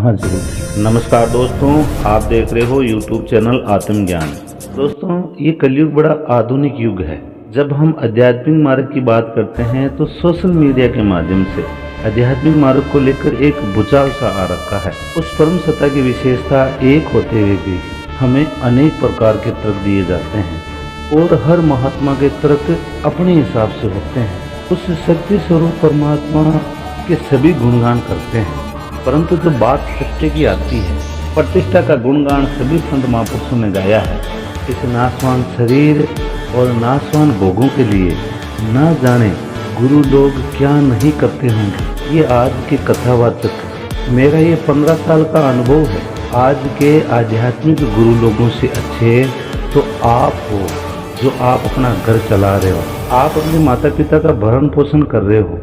हाँ जी। नमस्कार दोस्तों, आप देख रहे हो YouTube चैनल आत्मज्ञान। दोस्तों, ये कलयुग बड़ा आधुनिक युग है। जब हम आध्यात्मिक मार्ग की बात करते हैं तो सोशल मीडिया के माध्यम से आध्यात्मिक मार्ग को लेकर एक भूचाल सा आ रखा है। उस परम सत्ता की विशेषता एक होते हुए भी हमें अनेक प्रकार के तर्क दिए जाते हैं और हर महात्मा के तर्क अपने हिसाब से होते हैं। उस शक्ति स्वरूप परमात्मा के सभी गुणगान करते हैं, परंतु जो बात सत्य की आती है, प्रतिष्ठा का गुणगान सभी संत महापुरुषों ने गाया है। इस नाशवान शरीर और नाशवान भोगों के लिए ना जाने गुरु लोग क्या नहीं करते होंगे। ये आज की कथावाचक मेरा ये 15 साल का अनुभव है। आज के आध्यात्मिक गुरु लोगों से अच्छे तो आप हो, जो आप अपना घर चला रहे हो, आप अपने माता पिता का भरण पोषण कर रहे हो,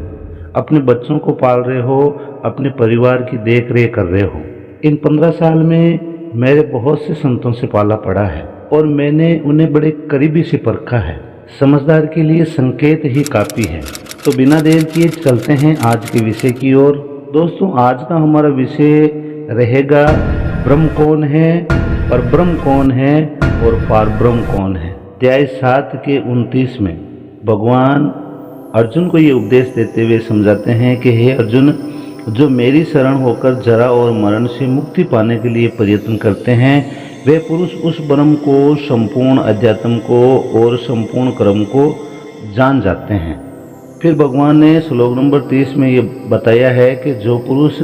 अपने बच्चों को पाल रहे हो, अपने परिवार की देख रेख कर रहे हो। इन 15 साल में मेरे बहुत से संतों से पाला पड़ा है और मैंने उन्हें बड़े करीबी से परखा है। समझदार के लिए संकेत ही काफी है। तो बिना देर किए चलते हैं आज के विषय की ओर। दोस्तों, आज का हमारा विषय रहेगा ब्रह्म कौन है, परब्रह्म कौन है और पारब्रह्म कौन है। अध्याय 7 के 29 में भगवान अर्जुन को ये उपदेश देते हुए समझाते हैं कि हे अर्जुन, जो मेरी शरण होकर जरा और मरण से मुक्ति पाने के लिए प्रयत्न करते हैं, वे पुरुष उस ब्रह्म को, संपूर्ण अध्यात्म को और संपूर्ण कर्म को जान जाते हैं। फिर भगवान ने श्लोक नंबर 30 में ये बताया है कि जो पुरुष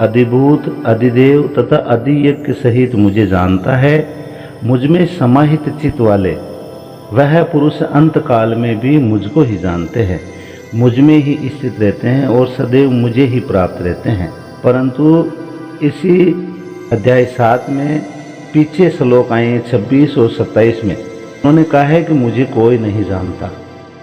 अधिभूत, अधिदेव तथा अधियज्ञ सहित मुझे जानता है, मुझ में समाहित चित्त वाले, वह पुरुष अंत काल में भी मुझको ही जानते हैं, मुझ में ही स्थित रहते हैं और सदैव मुझे ही प्राप्त रहते हैं। परंतु इसी अध्याय 7 में पीछे श्लोक आए 26 और 27 में उन्होंने कहा है कि मुझे कोई नहीं जानता।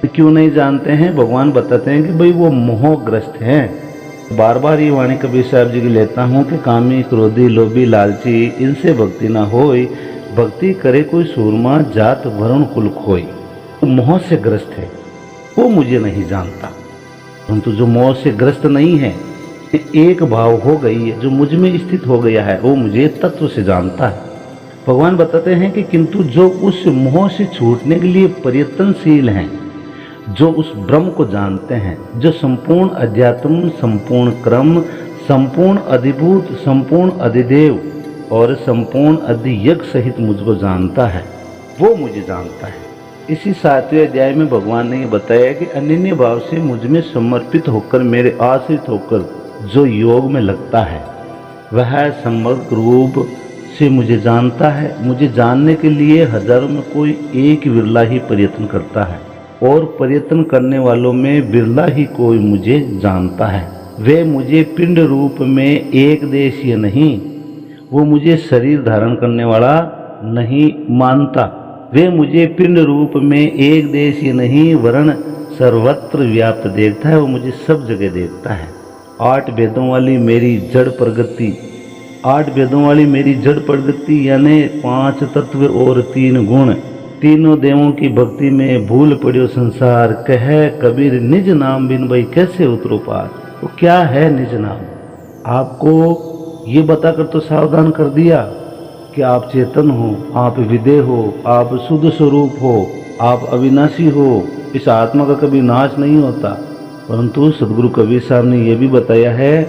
क्यों नहीं जानते हैं? भगवान बताते हैं कि भाई वो मोहग्रस्त हैं। बार बार ये वाणी कबीर साहब जी की लेता हूँ कि कामी, क्रोधी, लोभी, लालची, इनसे भक्ति ना होई, भक्ति करे कोई सूरमा, जात वरुण कुल खोई। वो मोह से ग्रस्त है, वो मुझे नहीं जानता। परंतु जो मोह से ग्रस्त नहीं है, एक भाव हो गई है, जो मुझ में स्थित हो गया है, वो मुझे तत्व से जानता है। भगवान बताते हैं कि किंतु जो उस मोह से छूटने के लिए प्रयत्नशील हैं, जो उस ब्रह्म को जानते हैं, जो संपूर्ण अध्यात्म, संपूर्ण क्रम, संपूर्ण अधिभूत, संपूर्ण अधिदेव और संपूर्ण अधियज्ञ सहित मुझको जानता है, वो मुझे जानता है। इसी 7वें अध्याय में भगवान ने ये बताया कि अनन्य भाव से मुझ में समर्पित होकर, मेरे आश्रित होकर जो योग में लगता है, वह समग्र रूप से मुझे जानता है। मुझे जानने के लिए हजारों में कोई एक बिरला ही प्रयत्न करता है और प्रयत्न करने वालों में बिरला ही कोई मुझे जानता है। वे मुझे पिंड रूप में एक देशीय नहीं, वो मुझे शरीर धारण करने वाला नहीं मानता। वे मुझे पिंड रूप में एक देशीय नहीं वरण सर्वत्र व्याप्त देखता है, वो मुझे सब जगह देखता है। 8 वेदों वाली मेरी जड़ प्रगति, 8 वेदों वाली मेरी जड़ प्रगति यानी 5 तत्व और 3 गुण, तीनों देवों की भक्ति में भूल पड़ियो संसार, कहे कबीर निज नाम बिन भाई कैसे उतरो पार। वो क्या है निज नाम? आपको ये बताकर तो सावधान कर दिया कि आप चेतन हो, आप विदेह हो, आप शुद्ध स्वरूप हो, आप अविनाशी हो, इस आत्मा का कभी नाश नहीं होता। परंतु सदगुरु कबीर साहब ने यह भी बताया है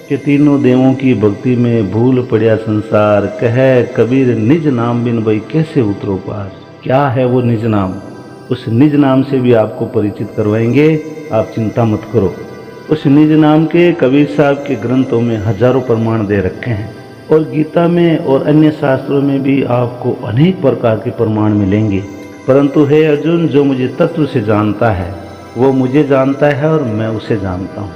कि तीनों देवों की भक्ति में भूल पड़िया संसार, कहे कबीर निज नाम बिन भाई कैसे उतरो पार। क्या है वो निज नाम? उस निज नाम से भी आपको परिचित करवाएंगे, आप चिंता मत करो। उस निज नाम के कबीर साहब के ग्रंथों में हजारों प्रमाण दे रखे हैं और गीता में और अन्य शास्त्रों में भी आपको अनेक प्रकार के प्रमाण मिलेंगे। परंतु हे अर्जुन, जो मुझे तत्व से जानता है, वो मुझे जानता है और मैं उसे जानता हूँ।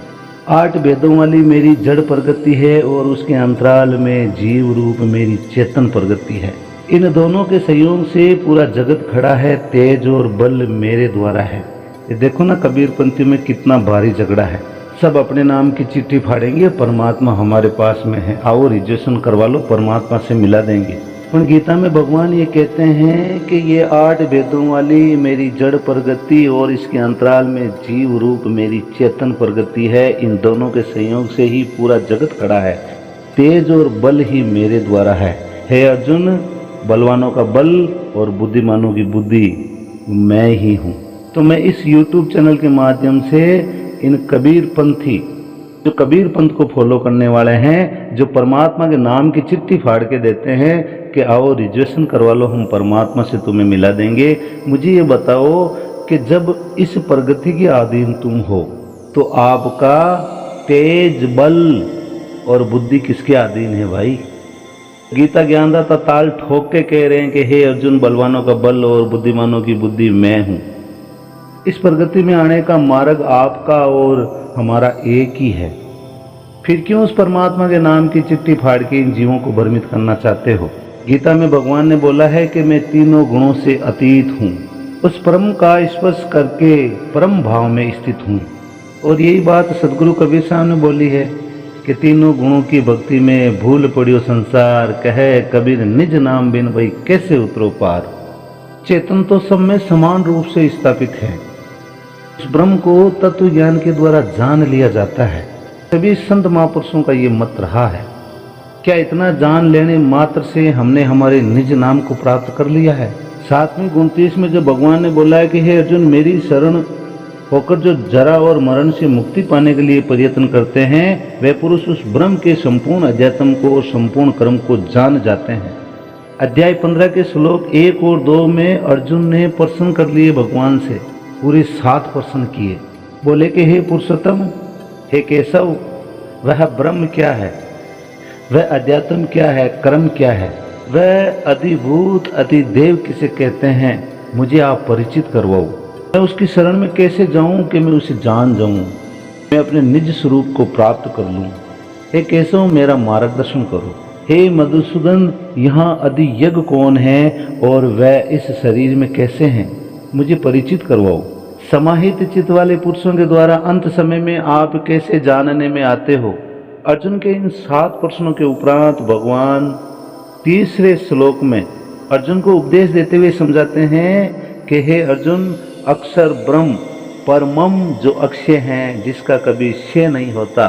8 वेदों वाली मेरी जड़ प्रगति है और उसके अंतराल में जीव रूप मेरी चेतन प्रगति है। इन दोनों के सहयोग से पूरा जगत खड़ा है, तेज और बल मेरे द्वारा है। ये देखो ना, कबीर पंथी में कितना भारी झगड़ा है। सब अपने नाम की चिट्ठी फाड़ेंगे, परमात्मा हमारे पास में है, आओ रिजर्वेशन करवा लो, परमात्मा से मिला देंगे। पर गीता में भगवान ये कहते हैं कि ये 8 वेदों वाली मेरी जड़ प्रगति और इसके अंतराल में जीव रूप मेरी चेतन प्रगति है। इन दोनों के संयोग से ही पूरा जगत खड़ा है। तेज और बल ही मेरे द्वारा है। हे अर्जुन, बलवानों का बल और बुद्धिमानों की बुद्धि मैं ही हूँ। तो मैं इस YouTube चैनल के माध्यम से इन कबीर पंथी, जो कबीर पंथ को फॉलो करने वाले हैं, जो परमात्मा के नाम की चिट्ठी फाड़ के देते हैं कि आओ रिजर्वेशन करवा लो, हम परमात्मा से तुम्हें मिला देंगे, मुझे ये बताओ कि जब इस प्रगति के अधीन तुम हो तो आपका तेज, बल और बुद्धि किसके अधीन है भाई? गीता ज्ञानदाता ताल ठोक के कह रहे हैं कि हे अर्जुन, बलवानों का बल और बुद्धिमानों की बुद्धि मैं हूँ। इस प्रगति में आने का मार्ग आपका और हमारा एक ही है। फिर क्यों उस परमात्मा के नाम की चिट्ठी फाड़ के इन जीवों को भ्रमित करना चाहते हो? गीता में भगवान ने बोला है कि मैं तीनों गुणों से अतीत हूँ, उस परम का स्पर्श करके परम भाव में स्थित हूँ। और यही बात सदगुरु कबीर साहब ने बोली है कि तीनों गुणों की भक्ति में भूल पड़ियो संसार, कहे कबीर निज नाम बिन वही कैसे उतरो पार। चेतन तो सब में समान रूप से स्थापित है। इस ब्रह्म को तत्व ज्ञान के द्वारा जान लिया जाता है। सभी संत महापुरुषों का ये मत रहा है। क्या इतना जान लेने मात्र से हमने हमारे निज नाम को प्राप्त कर लिया है? 7वें 29 में जो भगवान ने बोला है कि हे अर्जुन, मेरी शरण होकर जो जरा और मरण से मुक्ति पाने के लिए प्रयत्न करते हैं, वे पुरुष उस ब्रह्म के संपूर्ण अध्यात्म को और संपूर्ण कर्म को जान जाते हैं। अध्याय 15 के श्लोक 1 और 2 में अर्जुन ने प्रश्न कर लिए भगवान से, पूरे 7 प्रश्न किए। बोले कि हे पुरुषोत्तम, हे केशव, वह ब्रह्म क्या है, वह अध्यात्म क्या है, कर्म क्या है, वह अधिभूत अधिदेव किसे कहते हैं, मुझे आप परिचित करवाओ। मैं उसकी शरण में कैसे जाऊं कि मैं उसे जान जाऊं, मैं अपने निज स्वरूप को प्राप्त कर लूं। हे केशव, मेरा मार्गदर्शन करो। हे मधुसूदन, यहाँ अधियज्ञ कौन है और वह इस शरीर में कैसे हैं, मुझे परिचित करवाओ। समाहित चित्त वाले पुरुषों के द्वारा अंत समय में आप कैसे जानने में आते हो? अर्जुन के इन 7 प्रश्नों के उपरांत भगवान 3रे श्लोक में अर्जुन को उपदेश देते हुए समझाते हैं कि हे अर्जुन, अक्षर ब्रह्म परमम जो अक्षय हैं, जिसका कभी क्षय नहीं होता,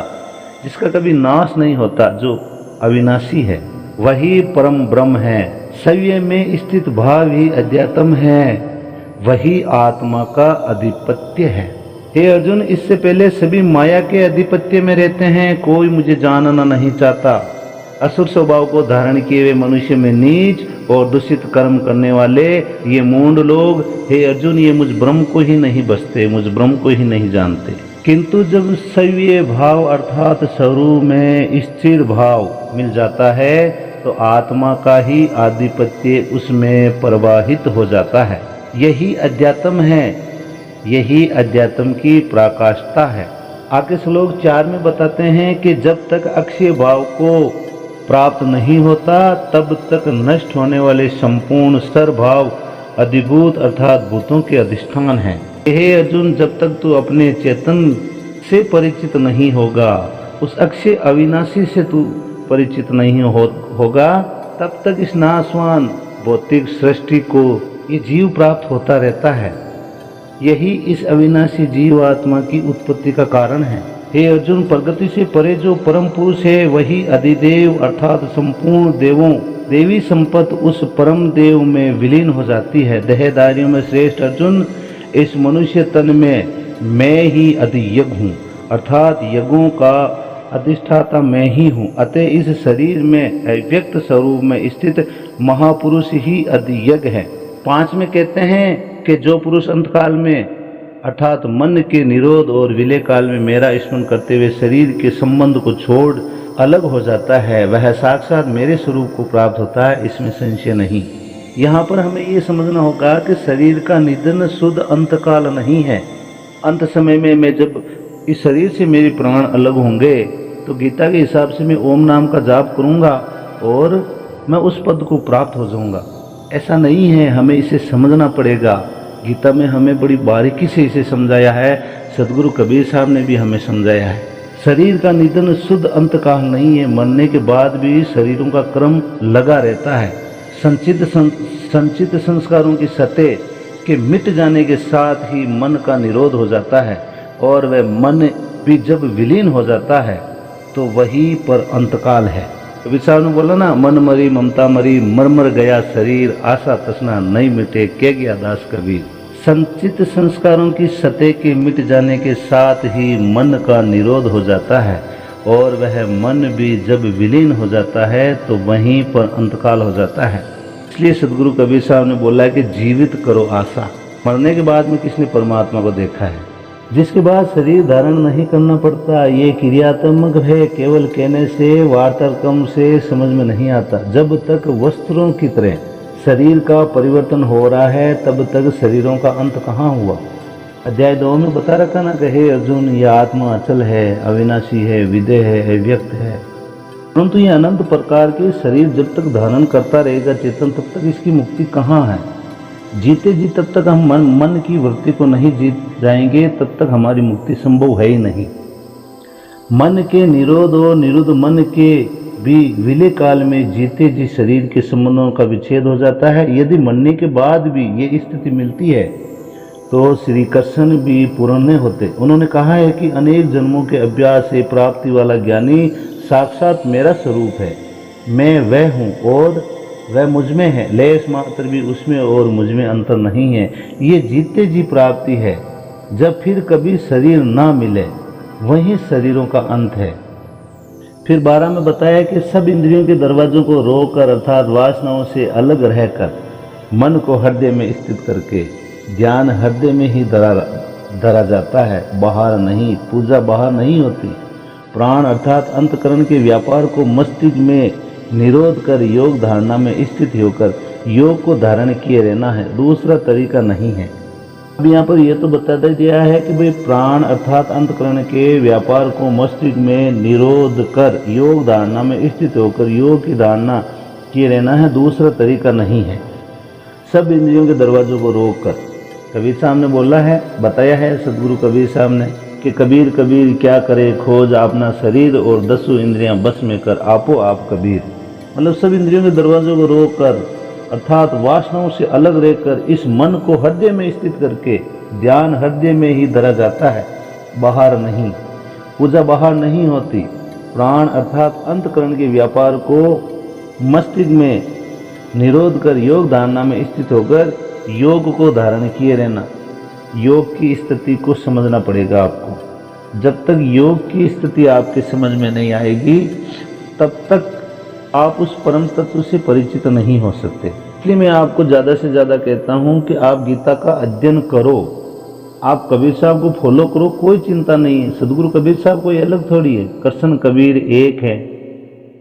जिसका कभी नाश नहीं होता, जो अविनाशी है, वही परम ब्रह्म है। सव्य में स्थित भाव ही अध्यात्म है, वही आत्मा का अधिपत्य है। हे अर्जुन, इससे पहले सभी माया के अधिपत्य में रहते हैं, कोई मुझे जानना नहीं चाहता। असुर स्वभाव को धारण किए हुए मनुष्य में नीच और दूषित कर्म करने वाले ये मूढ़ लोग, हे अर्जुन, ये मुझ ब्रह्म को ही नहीं बसते, मुझ ब्रह्म को ही नहीं जानते। किंतु जब सव्य भाव अर्थात स्वरूप में स्थिर भाव मिल जाता है तो आत्मा का ही आधिपत्य उसमें प्रवाहित हो जाता है। यही अध्यात्म है, यही अध्यात्म की पराकाष्ठा है। आगे श्लोक 4 में बताते हैं कि जब तक अक्षय भाव को प्राप्त नहीं होता तब तक नष्ट होने वाले संपूर्ण सर्वभाव अधिभूत अर्थात भूतों के अधिष्ठान हैं। हे अर्जुन, जब तक तू अपने चेतन से परिचित नहीं होगा, उस अक्षय अविनाशी से तू परिचित नहीं होगा, तब तक इस नाशवान भौतिक सृष्टि को ये जीव प्राप्त होता रहता है। यही इस अविनाशी जीव आत्मा की उत्पत्ति का कारण है। हे अर्जुन, प्रगति से परे जो परम पुरुष है वही अधिदेव अर्थात संपूर्ण देवों देवी संपत्ति उस परम देव में विलीन हो जाती है। देहधारियों में श्रेष्ठ अर्जुन, इस मनुष्य तन में मैं ही अधियज्ञ हूँ, अर्थात यज्ञों का अधिष्ठाता मैं ही हूँ। अतः इस शरीर में अव्यक्त स्वरूप में स्थित महापुरुष ही अधियज्ञ है। 5 में कहते हैं कि जो पुरुष अंतकाल में अर्थात मन के निरोध और विलय काल में मेरा स्मरण करते हुए शरीर के संबंध को छोड़ अलग हो जाता है, वह साक्षात मेरे स्वरूप को प्राप्त होता है, इसमें संशय नहीं। यहाँ पर हमें ये समझना होगा कि शरीर का निधन शुद्ध अंतकाल नहीं है। अंत समय में मैं जब इस शरीर से मेरे प्राण अलग होंगे तो गीता के हिसाब से मैं ओम नाम का जाप करूँगा और मैं उस पद को प्राप्त हो जाऊँगा। ऐसा नहीं है, हमें इसे समझना पड़ेगा। गीता में हमें बड़ी बारीकी से इसे समझाया है, सदगुरु कबीर साहब ने भी हमें समझाया है। शरीर का निधन शुद्ध अंतकाल नहीं है, मरने के बाद भी शरीरों का क्रम लगा रहता है। संचित संस्कारों की सतह के मिट जाने के साथ ही मन का निरोध हो जाता है और वह मन भी जब विलीन हो जाता है तो वही पर अंतकाल है। कबीर साहब ने बोला ना, मन मरी ममता मरी, मर मर गया शरीर, आशा तृष्णा नहीं मिटे, के गया दास कबीर। संचित संस्कारों की सतह के मिट जाने के साथ ही मन का निरोध हो जाता है, और वह मन भी जब विलीन हो जाता है तो वहीं पर अंतकाल हो जाता है। इसलिए सदगुरु कबीर साहब ने बोला है कि जीवित करो आशा। मरने के बाद में किसने परमात्मा को देखा है? जिसके बाद शरीर धारण नहीं करना पड़ता। ये क्रियात्मक है, केवल कहने से, वार्ताकम से समझ में नहीं आता। जब तक वस्त्रों की तरह शरीर का परिवर्तन हो रहा है, तब तक शरीरों का अंत कहाँ हुआ? अध्याय 2 में बता रखा ना कि हे अर्जुन, यह आत्मा अचल है, अविनाशी है, विदेह है, व्यक्त है। परंतु ये अनंत प्रकार के शरीर जब तक धारण करता रहेगा चेतन, तब तक इसकी मुक्ति कहाँ है? जीते जी तब तक हम मन की वृत्ति को नहीं जीत जाएंगे, तब तक हमारी मुक्ति संभव है ही नहीं। मन के निरोध और निरुद्ध मन के भी विलय काल में जीते जी शरीर के संबंधों का विच्छेद हो जाता है। यदि मरने के बाद भी ये स्थिति मिलती है तो श्री कृष्ण भी पूर्ण होते। उन्होंने कहा है कि अनेक जन्मों के अभ्यास से प्राप्ति वाला ज्ञानी साक्षात मेरा स्वरूप है। मैं वह हूँ और वह मुझ में है, लेश मात्र भी उसमें और मुझ में अंतर नहीं है। ये जीते जी प्राप्ति है। जब फिर कभी शरीर ना मिले, वही शरीरों का अंत है। फिर 12 में बताया कि सब इंद्रियों के दरवाजों को रोककर, अर्थात वासनाओं से अलग रहकर, मन को हृदय में स्थित करके, ध्यान हृदय में ही धरा जाता है, बाहर नहीं। पूजा बाहर नहीं होती। प्राण अर्थात अंतकरण के व्यापार को मस्तिष्क में निरोध कर योग धारणा में स्थित होकर योग को धारण किए रहना है, दूसरा तरीका नहीं है। अब यहाँ पर यह तो बता दिया है कि भाई प्राण अर्थात अंतकरण के व्यापार को मस्तिष्क में निरोध कर योग धारणा में स्थित होकर योग की धारणा किए रहना है, दूसरा तरीका नहीं है। सब इंद्रियों के दरवाजों को रोक कर कबीर साहब ने बोला है, बताया है सदगुरु कबीर साहब ने कि कबीर कबीर क्या करे खोज, अपना शरीर और 10 इंद्रियां बस में कर, आपो आप कबीर। मतलब सब इंद्रियों के दरवाजों को रोक कर अर्थात वासनाओं से अलग रहकर इस मन को हृदय में स्थित करके ध्यान हृदय में ही धरा जाता है, बाहर नहीं। पूजा बाहर नहीं होती। प्राण अर्थात अंतकरण के व्यापार को मस्तिष्क में निरोध कर योग धारणा में स्थित होकर योग को धारण किए रहना। योग की स्थिति को समझना पड़ेगा आपको। जब तक योग की स्थिति आपके समझ में नहीं आएगी, तब तक आप उस परम तत्व से परिचित नहीं हो सकते। इसलिए मैं आपको ज़्यादा से ज़्यादा कहता हूँ कि आप गीता का अध्ययन करो, आप कबीर साहब को फॉलो करो, कोई चिंता नहीं है। सदगुरु कबीर साहब कोई अलग थोड़ी है, कृष्ण कबीर एक है।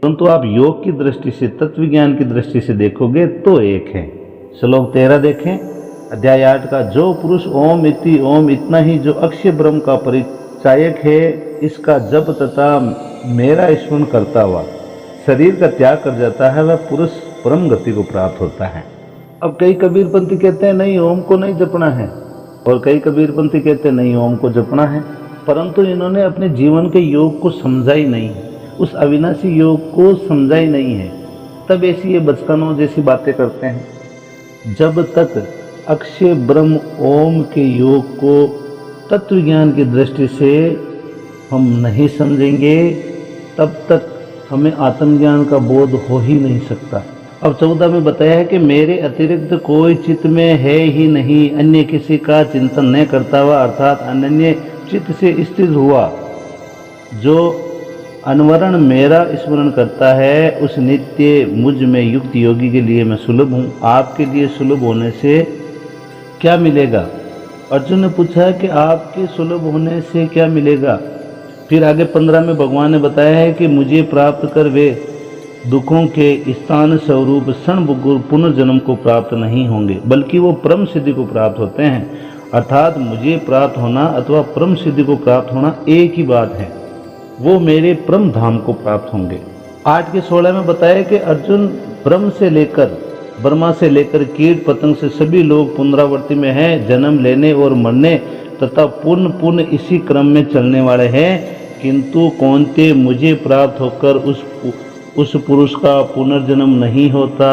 परंतु आप योग की दृष्टि से, तत्व ज्ञान की दृष्टि से देखोगे तो एक है। श्लोक 13 देखें, अध्याय 8 का। जो पुरुष ओम इति ओम इतना ही जो अक्षय ब्रह्म का परिचायक है, इसका जप तथा मेरा स्मरण करता हुआ शरीर का त्याग कर जाता है, वह पुरुष परम गति को प्राप्त होता है। अब कई कबीरपंथी कहते हैं नहीं ओम को नहीं जपना है, और कई कबीरपंथी कहते हैं नहीं ओम को जपना है। परंतु इन्होंने अपने जीवन के योग को समझा ही नहीं, उस अविनाशी योग को समझा ही नहीं है, तब ऐसी ये बचकानों जैसी बातें करते हैं। जब तक अक्षय ब्रह्म ओम के योग को तत्व ज्ञान की दृष्टि से हम नहीं समझेंगे, तब तक हमें आत्मज्ञान का बोध हो ही नहीं सकता। अब 14 में बताया है कि मेरे अतिरिक्त कोई चित्त में है ही नहीं, अन्य किसी का चिंतन नहीं करता हुआ अर्थात अनन्य चित्त से स्थित हुआ, जो अनवरण मेरा स्मरण करता है, उस नित्य मुझ में युक्त योगी के लिए मैं सुलभ हूँ। आपके लिए सुलभ होने से क्या मिलेगा? अर्जुन ने पूछा कि आपके सुलभ होने से क्या मिलेगा? फिर आगे 15 में भगवान ने बताया है कि मुझे प्राप्त कर वे दुखों के स्थान स्वरूप क्षण पुनर्जन्म को प्राप्त नहीं होंगे, बल्कि वो परम सिद्धि को प्राप्त होते हैं। अर्थात मुझे प्राप्त होना अथवा परम सिद्धि को प्राप्त होना एक ही बात है, वो मेरे परम धाम को प्राप्त होंगे। 8 के 16 में बताया कि अर्जुन ब्रह्मा से लेकर कीट पतंग से सभी लोग पुनरावृत्ति में हैं, जन्म लेने और मरने तथा पुनः इसी क्रम में चलने वाले हैं, किंतु कौनते मुझे प्राप्त होकर उस पुरुष का पुनर्जन्म नहीं होता।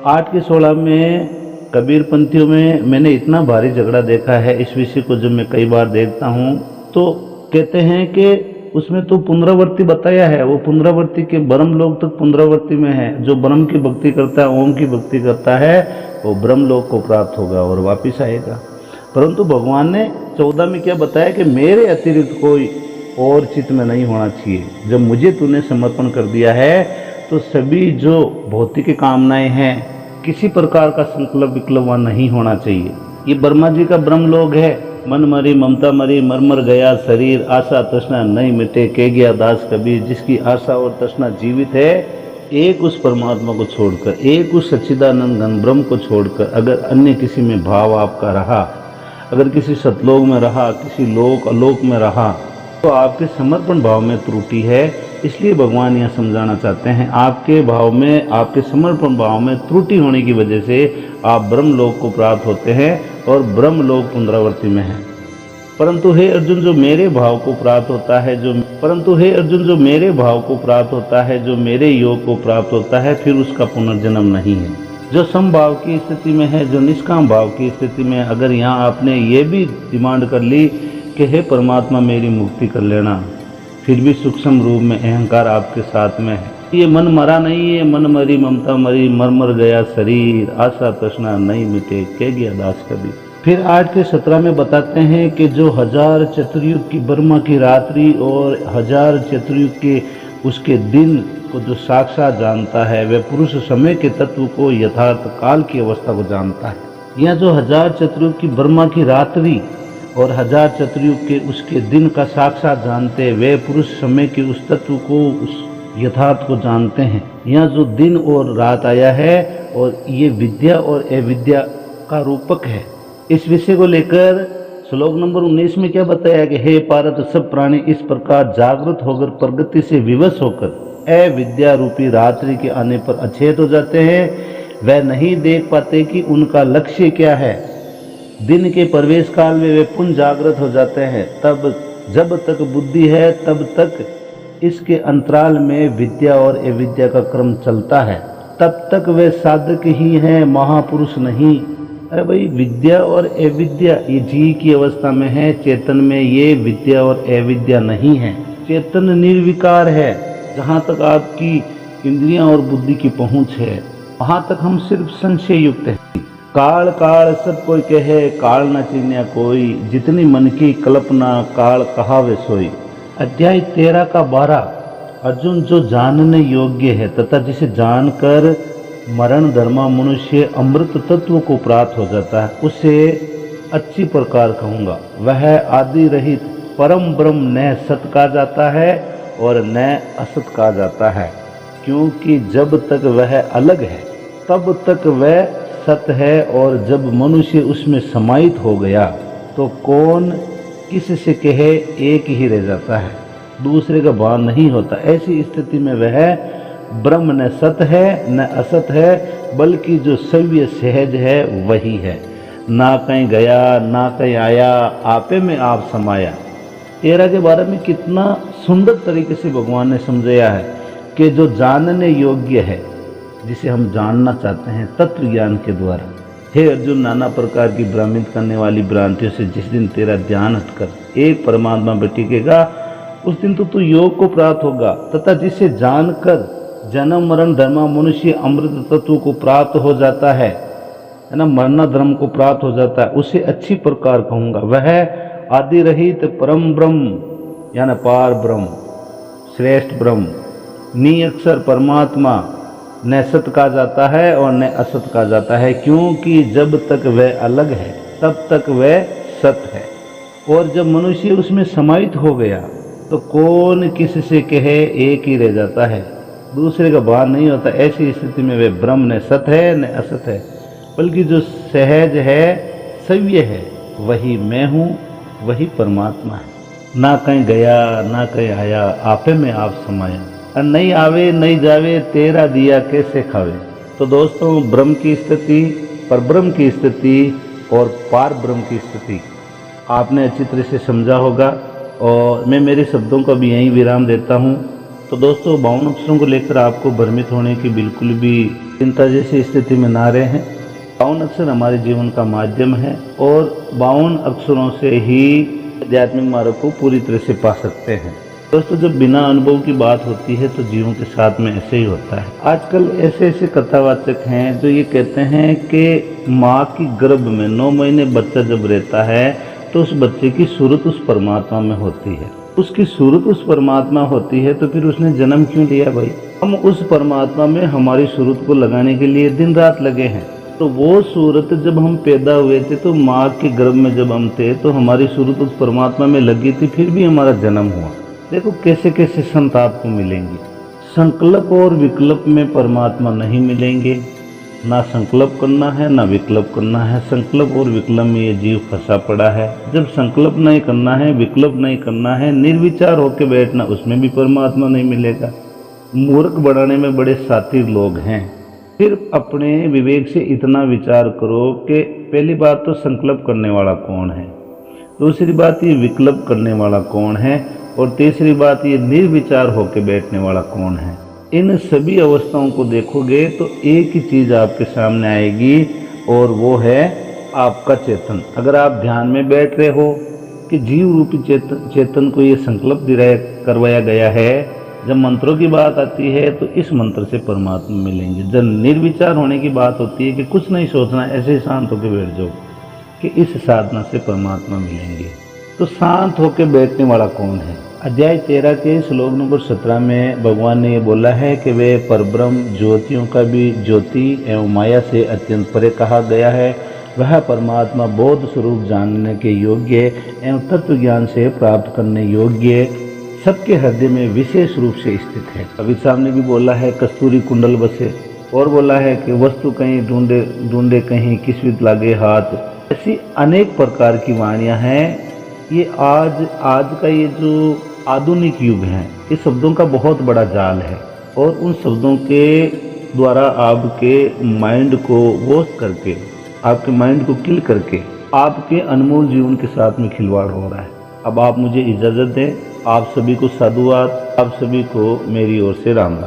8 के 16 में कबीरपंथियों में मैंने इतना भारी झगड़ा देखा है इस विषय को। जब मैं कई बार देखता हूँ तो कहते हैं कि उसमें तो पुनरावृत्ति बताया है, वो पुनरावृत्ति के ब्रह्म लोक तक पुनरावृत्ति में है। जो ब्रह्म की भक्ति करता है, ओम की भक्ति करता है, वो ब्रह्म लोक को प्राप्त होगा और वापिस आएगा। परंतु भगवान ने 14 में क्या बताया कि मेरे अतिरिक्त कोई और चित्त में नहीं होना चाहिए। जब मुझे तूने समर्पण कर दिया है तो सभी जो भौतिक कामनाएं हैं, किसी प्रकार का संकल्प विकल्प वहाँ नहीं होना चाहिए। ये ब्रह्मा जी का ब्रह्म लोक है। मन मरी ममता मरी, मर मर गया शरीर, आशा तृष्णा नहीं मिटे, के गया दास कबीर। जिसकी आशा और तृष्णा जीवित है, एक उस परमात्मा को छोड़कर, एक उस सच्चिदानंद घन ब्रह्म को छोड़कर अगर अन्य किसी में भाव आपका रहा, अगर किसी सतलोक में रहा, किसी लोक अलोक में रहा, तो आपके समर्पण भाव में त्रुटि है। इसलिए भगवान यह समझाना चाहते हैं, आपके भाव में, आपके समर्पण भाव में त्रुटि होने की वजह से आप ब्रह्म लोक को प्राप्त होते हैं और ब्रह्म लोक पुनरावृत्ति में है। परंतु हे अर्जुन, जो मेरे भाव को प्राप्त होता है, जो मेरे भाव को प्राप्त होता है, जो मेरे योग को प्राप्त होता है, फिर उसका पुनर्जन्म नहीं है। जो समभाव की स्थिति में है, जो निष्काम भाव की स्थिति में, अगर यहाँ आपने ये भी डिमांड कर ली कि हे परमात्मा मेरी मुक्ति कर लेना, फिर भी सूक्ष्म रूप में अहंकार आपके साथ में है, ये मन मरा नहीं है, मन मरी ममता मरी, मर मर गया शरीर, आशा तृष्णा नहीं मिटे, के गया दास कबीर। फिर 8 के 17 में बताते हैं कि जो 1000 चतुर्युग की ब्रह्मा की रात्रि और 1000 चतुर्युग के उसके दिन को जो साक्षात जानता है, वह पुरुष समय के तत्व को, यथार्थ काल की अवस्था को जानता है। यह जो 1000 चतुर्युग की ब्रह्मा की रात्रि और 1000 चतुर्युग के उसके दिन का साक्षात जानते हैं, वे पुरुष समय के उस तत्व को, उस यथार्थ को जानते हैं। यह जो दिन और रात आया है, और ये विद्या और अविद्या का रूपक है। इस विषय को लेकर श्लोक नंबर 19 में क्या बताया कि हे पार्थ, सब प्राणी इस प्रकार जागृत होकर प्रगति से विवश होकर अविद्या रूपी रात्रि के आने पर अचेत हो जाते हैं। वह नहीं देख पाते कि उनका लक्ष्य क्या है। दिन के प्रवेश काल में वे पुनः जागृत हो जाते हैं। तब जब तक बुद्धि है, तब तक इसके अंतराल में विद्या और अविद्या का क्रम चलता है। तब तक वे साधक ही हैं, महापुरुष नहीं। अरे भाई, विद्या और अविद्या ये जी की अवस्था में है, चेतन में ये विद्या और अविद्या नहीं है। चेतन निर्विकार है। जहाँ तक आपकी इंद्रियां और बुद्धि की पहुँच है, वहाँ तक हम सिर्फ संशय युक्त हैं। काल काल सब कोई कहे, काल न चिन्ह कोई, जितनी मन की कल्पना काल कहावे सोई। अध्याय 13 का 12। अर्जुन, जो जानने योग्य है तथा जिसे जानकर मरण धर्मा मनुष्य अमृत तत्व को प्राप्त हो जाता है, उसे अच्छी प्रकार कहूँगा। वह आदि रहित परम ब्रह्म न सत कहा जाता है और न असत कहा जाता है, क्योंकि जब तक वह अलग है तब तक वह सत है, और जब मनुष्य उसमें समाहित हो गया तो कौन किससे कहे, एक ही रह जाता है, दूसरे का भान नहीं होता। ऐसी स्थिति में वह ब्रह्म न सत है न असत है, बल्कि जो सव्य सहज है वही है। ना कहीं गया ना कहीं आया, आपे में आप समाया। 13 के बारे में कितना सुंदर तरीके से भगवान ने समझाया है कि जो जानने योग्य है, जिसे हम जानना चाहते हैं तत्व ज्ञान के द्वारा। हे अर्जुन, नाना प्रकार की भ्रमित करने वाली भ्रांतियों से जिस दिन तेरा ध्यान हटकर एक परमात्मा पर टिकेगा, उस दिन तो तू योग को प्राप्त होगा, तथा जिसे जानकर जन्म मरण धर्म मनुष्य अमृत तत्व को प्राप्त हो जाता है ना, मरना धर्म को प्राप्त हो जाता है, उसे अच्छी प्रकार कहूँगा। वह आदि रहित परम ब्रह्म यानी पार ब्रह्म, श्रेष्ठ ब्रह्म, निअक्षर परमात्मा न सत कहा जाता है और न असत कहा जाता है, क्योंकि जब तक वह अलग है तब तक वह सत है, और जब मनुष्य उसमें समाहित हो गया तो कौन किससे कहे, एक ही रह जाता है, दूसरे का भान नहीं होता। ऐसी स्थिति में वह ब्रह्म न सत है न असत है, बल्कि जो सहज है, सव्य है, वही मैं हूँ, वही परमात्मा है। ना कहीं गया ना कहीं आया, आपे में आप समाया। और नहीं आवे नहीं जावे, तेरा दिया कैसे खावे। तो दोस्तों, ब्रह्म की स्थिति, परब्रह्म की स्थिति और पार ब्रह्म की स्थिति आपने अच्छी तरह से समझा होगा, और मैं मेरे शब्दों का भी यहीं विराम देता हूँ। तो दोस्तों, 52 अक्षरों को लेकर आपको भ्रमित होने की बिल्कुल भी चिंता जैसी स्थिति में ना रहे हैं। 52 अक्षर हमारे जीवन का माध्यम है, और 52 अक्षरों से ही आध्यात्मिक मार्ग को पूरी तरह से पा सकते हैं। दोस्तों जब बिना अनुभव की बात होती है तो जीवों के साथ में ऐसे ही होता है। आजकल ऐसे ऐसे कथावाचक हैं जो ये कहते हैं कि माँ की गर्भ में 9 महीने बच्चा जब रहता है तो उस बच्चे की सूरत उस परमात्मा में होती है। उसकी सूरत उस परमात्मा होती है तो फिर उसने जन्म क्यों लिया भाई? हम उस परमात्मा में हमारी सूरत को लगाने के लिए दिन रात लगे हैं। तो वो सूरत जब हम पैदा हुए थे तो माँ के गर्भ में जब हम थे तो हमारी सूरत उस परमात्मा में लगी थी, फिर भी हमारा जन्म हुआ। देखो कैसे कैसे संत आपको मिलेंगे। संकल्प और विकल्प में परमात्मा नहीं मिलेंगे। ना संकल्प करना है ना विकल्प करना है। संकल्प और विकल्प में ये जीव फंसा पड़ा है। जब संकल्प नहीं करना है, विकल्प नहीं करना है, निर्विचार होकर बैठना, उसमें भी परमात्मा नहीं मिलेगा। मूर्ख बनाने में बड़े सातिर लोग हैं। फिर अपने विवेक से इतना विचार करो कि पहली बात तो संकल्प करने वाला कौन है, दूसरी बात ये विकल्प करने वाला कौन है, और तीसरी बात ये निर्विचार होकर बैठने वाला कौन है। इन सभी अवस्थाओं को देखोगे तो एक ही चीज़ आपके सामने आएगी और वो है आपका चेतन। अगर आप ध्यान में बैठ रहे हो कि जीव रूपी चेतन को ये संकल्प करवाया गया है, जब मंत्रों की बात आती है तो इस मंत्र से परमात्मा मिलेंगे। जब निर्विचार होने की बात होती है कि कुछ नहीं सोचना, ऐसे ही शांत होकर बैठ जाओ, कि इस साधना से परमात्मा मिलेंगे। तो शांत होकर बैठने वाला कौन है? अध्याय 13 के श्लोक नंबर 17 में भगवान ने ये बोला है कि वे परब्रह्म, ज्योतियों का भी ज्योति एवं माया से अत्यंत परे कहा गया है। वह परमात्मा बोध स्वरूप जानने के योग्य एवं तत्व ज्ञान से प्राप्त करने योग्य, सबके हृदय में विशेष रूप से स्थित है। कबीर साहब ने भी बोला है कस्तूरी कुंडल बसे, और बोला है कि वस्तु कहीं ढूंढे कहीं किस्मत लागे हाथ। ऐसी अनेक प्रकार की वाणियाँ हैं। ये आज का ये जो आधुनिक युग है, इस शब्दों का बहुत बड़ा जाल है, और उन शब्दों के द्वारा आपके माइंड को वॉश करके, आपके माइंड को किल करके आपके अनमोल जीवन के साथ में खिलवाड़ हो रहा है। अब आप मुझे इजाज़त दें। आप सभी को साधुवाद, आप सभी को मेरी ओर से राम राम।